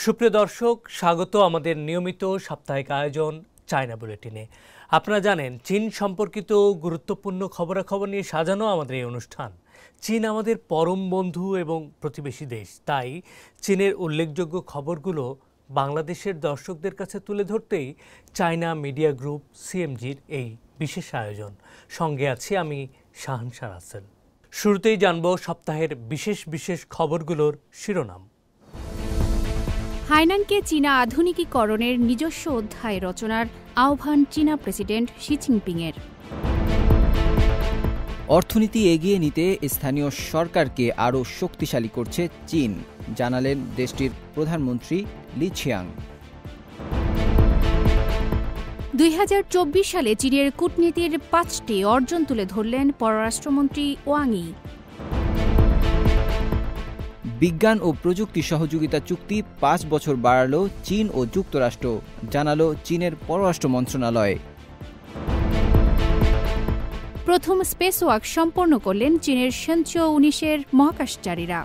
সুপ্রিয় দর্শক, স্বাগত আমাদের নিয়মিত সাপ্তাহিক আয়োজন চায়না বুলেটিনে। আপনারা জানেন, চীন সম্পর্কিত গুরুত্বপূর্ণ খবরাখবর নিয়ে সাজানো আমাদের এই অনুষ্ঠান। চীন আমাদের পরম বন্ধু এবং প্রতিবেশী দেশ, তাই চীনের উল্লেখযোগ্য খবরগুলো বাংলাদেশের দর্শকদের কাছে তুলে ধরতেই চায়না মিডিয়া গ্রুপ সিএমজির এই বিশেষ আয়োজন। সঙ্গে আছি আমি শাহানশা রাসেল। শুরুতেই জানব সপ্তাহের বিশেষ বিশেষ খবরগুলোর শিরোনাম। হাইনানকে চীনা আধুনিকীকরণের নিজস্ব অধ্যায় রচনার আহ্বান চীনা প্রেসিডেন্ট শি জিনপিংয়ের। অর্থনীতি এগিয়ে নিতে স্থানীয় সরকারকে আরও শক্তিশালী করছে চীন, জানালেন দেশটির প্রধানমন্ত্রী লি ছিয়াং। 2024 সালে চীনের কূটনীতির 5টি অর্জন তুলে ধরলেন পররাষ্ট্রমন্ত্রী ওয়াং ই। বিজ্ঞান ও প্রযুক্তি সহযোগিতা চুক্তি 5 বছর বাড়ালো চীন ও যুক্তরাষ্ট্র, জানালো চীনের পররাষ্ট্র মন্ত্রণালয়। প্রথম স্পেসওয়াক সম্পন্ন করলেন চীনের শেনচৌ 19-এর মহাকাশচারীরা।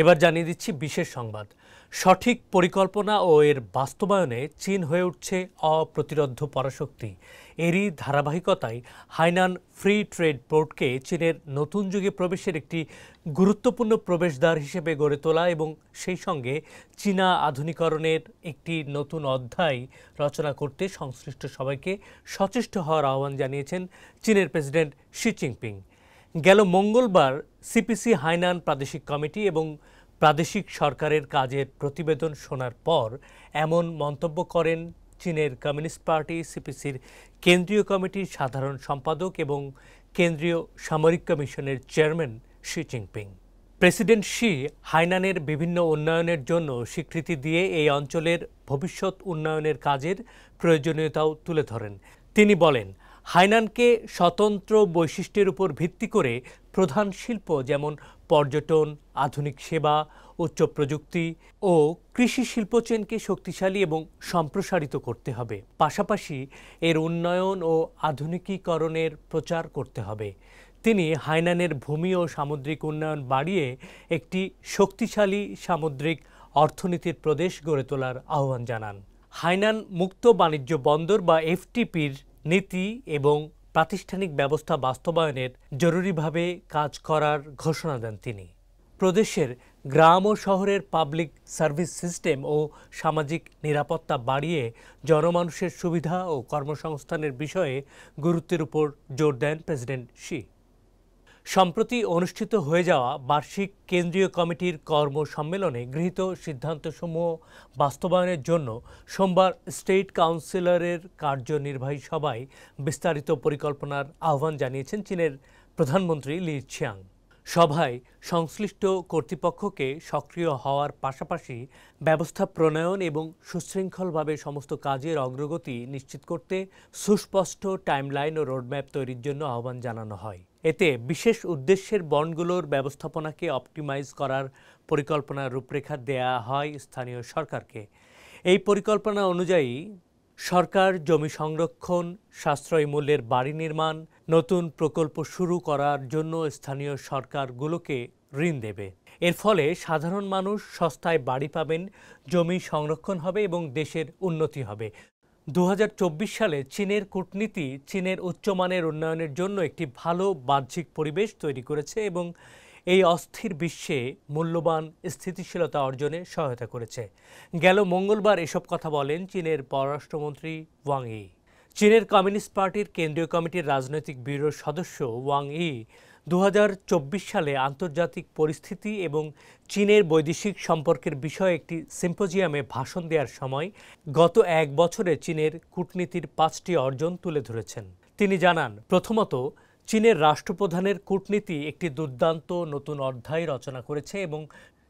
এবার জানিয়ে দিচ্ছি বিশেষ সংবাদ। সঠিক পরিকল্পনা ও এর বাস্তবায়নে চীন হয়ে উঠছে অপ্রতিরোধ্য পরাশক্তি। এরই ধারাবাহিকতায় হাইনান ফ্রি ট্রেড পোর্টকে চীনের নতুন যুগে প্রবেশের একটি গুরুত্বপূর্ণ প্রবেশদ্বার হিসেবে গড়ে তোলা এবং সেই সঙ্গে চীনা আধুনিকরণের একটি নতুন অধ্যায় রচনা করতে সংশ্লিষ্ট সবাইকে সচেষ্ট হওয়ার আহ্বান জানিয়েছেন চীনের প্রেসিডেন্ট শি জিনপিং। গেল মঙ্গলবার সিপিসি হাইনান প্রাদেশিক কমিটি এবং প্রাদেশিক সরকারের কাজের প্রতিবেদন শোনার পর এমন মন্তব্য করেন চীনের কমিউনিস্ট পার্টি সিপিসির কেন্দ্রীয় কমিটির সাধারণ সম্পাদক এবং কেন্দ্রীয় সামরিক কমিশনের chairman Xi Jinping. President Xi হাইনানের বিভিন্ন উন্নয়নের জন্য স্বীকৃতি দিয়ে এই অঞ্চলের ভবিষ্যৎ উন্নয়নের কাজের প্রয়োজনীয়তাও তুলে ধরেন। তিনি বলেন, হাইনানকে স্বতন্ত্র বৈশিষ্ট্যের উপর ভিত্তি করে প্রধান শিল্প যেমন পর্যটন, আধুনিক সেবা, উচ্চ প্রযুক্তি ও কৃষি শিল্পচেনকে শক্তিশালী এবং সম্প্রসারিত করতে হবে। পাশাপাশি এর উন্নয়ন ও আধুনিকীকরণের প্রচার করতে হবে। তিনি হাইনানের ভূমি ও সামুদ্রিক উন্নয়ন বাড়িয়ে একটি শক্তিশালী সামুদ্রিক অর্থনীতির প্রদেশ গড়ে তোলার আহ্বান জানান। হাইনান মুক্ত বাণিজ্য বন্দর বা এফটিপির নীতি এবং প্রাতিষ্ঠানিক ব্যবস্থা বাস্তবায়নের জরুরিভাবে কাজ করার ঘোষণা দেন তিনি। প্রদেশের গ্রাম ও শহরের পাবলিক সার্ভিস সিস্টেম ও সামাজিক নিরাপত্তা বাড়িয়ে জনমানুষের সুবিধা ও কর্মসংস্থানের বিষয়ে গুরুত্বের উপর জোর দেন প্রেসিডেন্ট শি। সম্প্রতি অনুষ্ঠিত হয়ে যাওয়া বার্ষিক কেন্দ্রীয় কমিটির কর্ম সম্মেলনে গৃহীত সিদ্ধান্তসমূহ বাস্তবায়নের জন্য সোমবার স্টেট কাউন্সিলরের কার্যনির্বাহী সভায় বিস্তারিত পরিকল্পনার আহ্বান জানিয়েছেন চীনের প্রধানমন্ত্রী লি ছিয়াং। সভায় সংশ্লিষ্ট কর্তৃপক্ষকে সক্রিয় হওয়ার পাশাপাশি ব্যবস্থা প্রণয়ন এবং সুশৃঙ্খলভাবে সমস্ত কাজের অগ্রগতি নিশ্চিত করতে সুস্পষ্ট টাইমলাইন ও রোডম্যাপ তৈরির জন্য আহ্বান জানানো হয়। এতে বিশেষ উদ্দেশ্যের বন্ডগুলোর ব্যবস্থাপনাকে অপটিমাইজ করার পরিকল্পনার রূপরেখা দেয়া হয় স্থানীয় সরকারকে। এই পরিকল্পনা অনুযায়ী সরকার জমি সংরক্ষণ, সাশ্রয়ী মূল্যের বাড়ি নির্মাণ, নতুন প্রকল্প শুরু করার জন্য স্থানীয় সরকারগুলোকে ঋণ দেবে। এর ফলে সাধারণ মানুষ সস্তায় বাড়ি পাবেন, জমি সংরক্ষণ হবে এবং দেশের উন্নতি হবে। 2024 সালে চীনের কূটনীতি চীনের উচ্চমানের উন্নয়নের জন্য একটি ভালো বাহ্যিক পরিবেশ তৈরি করেছে এবং এই অস্থির বিশ্বে মূল্যবান স্থিতিশীলতা অর্জনে সহায়তা করেছে। গেল মঙ্গলবার এসব কথা বলেন চীনের পররাষ্ট্রমন্ত্রী ওয়াং ই। চীনের কমিউনিস্ট পার্টির কেন্দ্রীয় কমিটির রাজনৈতিক ব্যুরোর সদস্য ওয়াং ই 2024 সালে আন্তর্জাতিক পরিস্থিতি এবং চীনের বৈদেশিক সম্পর্কের বিষয়ে একটি সিম্পোজিয়ামে ভাষণ দেওয়ার সময় গত এক বছরে চীনের কূটনীতির 5টি অর্জন তুলে ধরেছেন। তিনি জানান, প্রথমত, চীনের রাষ্ট্রপ্রধানের কূটনীতি একটি দুর্দান্ত নতুন অধ্যায় রচনা করেছে এবং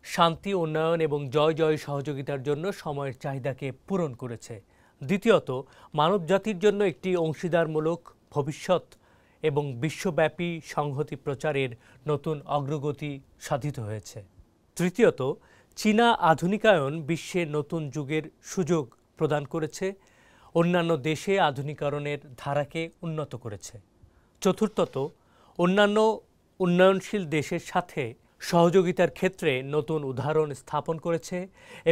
শান্তি, উন্নয়ন এবং জয় জয় সহযোগিতার জন্য সময়ের চাহিদাকে পূরণ করেছে। দ্বিতীয়ত, মানবজাতির জন্য একটি অংশীদারমূলক ভবিষ্যৎ এবং বিশ্বব্যাপী সংহতি প্রচারের নতুন অগ্রগতি সাধিত হয়েছে। তৃতীয়ত, চীনা আধুনিকায়ন বিশ্বের নতুন যুগের সুযোগ প্রদান করেছে, অন্যান্য দেশে আধুনিকরণের ধারাকে উন্নত করেছে। চতুর্থত, অন্যান্য উন্নয়নশীল দেশের সাথে সহযোগিতার ক্ষেত্রে নতুন উদাহরণ স্থাপন করেছে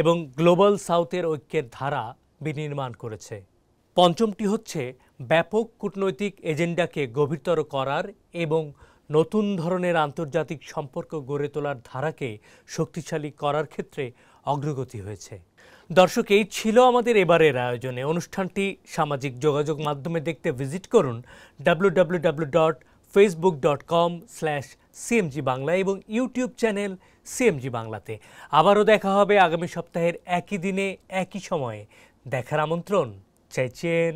এবং গ্লোবাল সাউথের ঐক্যের ধারা বিনির্মাণ করেছে। পঞ্চমটি হচ্ছে ব্যাপক কূটনৈতিক এজেন্ডাকে গভীরতর করার এবং নতুন ধরনের আন্তর্জাতিক সম্পর্ক গড়ে তোলার ধারাকে শক্তিশালী করার ক্ষেত্রে অগ্রগতি হয়েছে। দর্শক, এই ছিল আমাদের এবারের আয়োজনে। অনুষ্ঠানটি সামাজিক যোগাযোগ মাধ্যমে দেখতে ভিজিট করুন www.facebook.com/cmg বাংলা এবং ইউটিউব চ্যানেল সিএমজি বাংলাতে। আবারও দেখা হবে আগামী সপ্তাহের একই দিনে একই সময়ে। দেখার আমন্ত্রণ চাইছেন।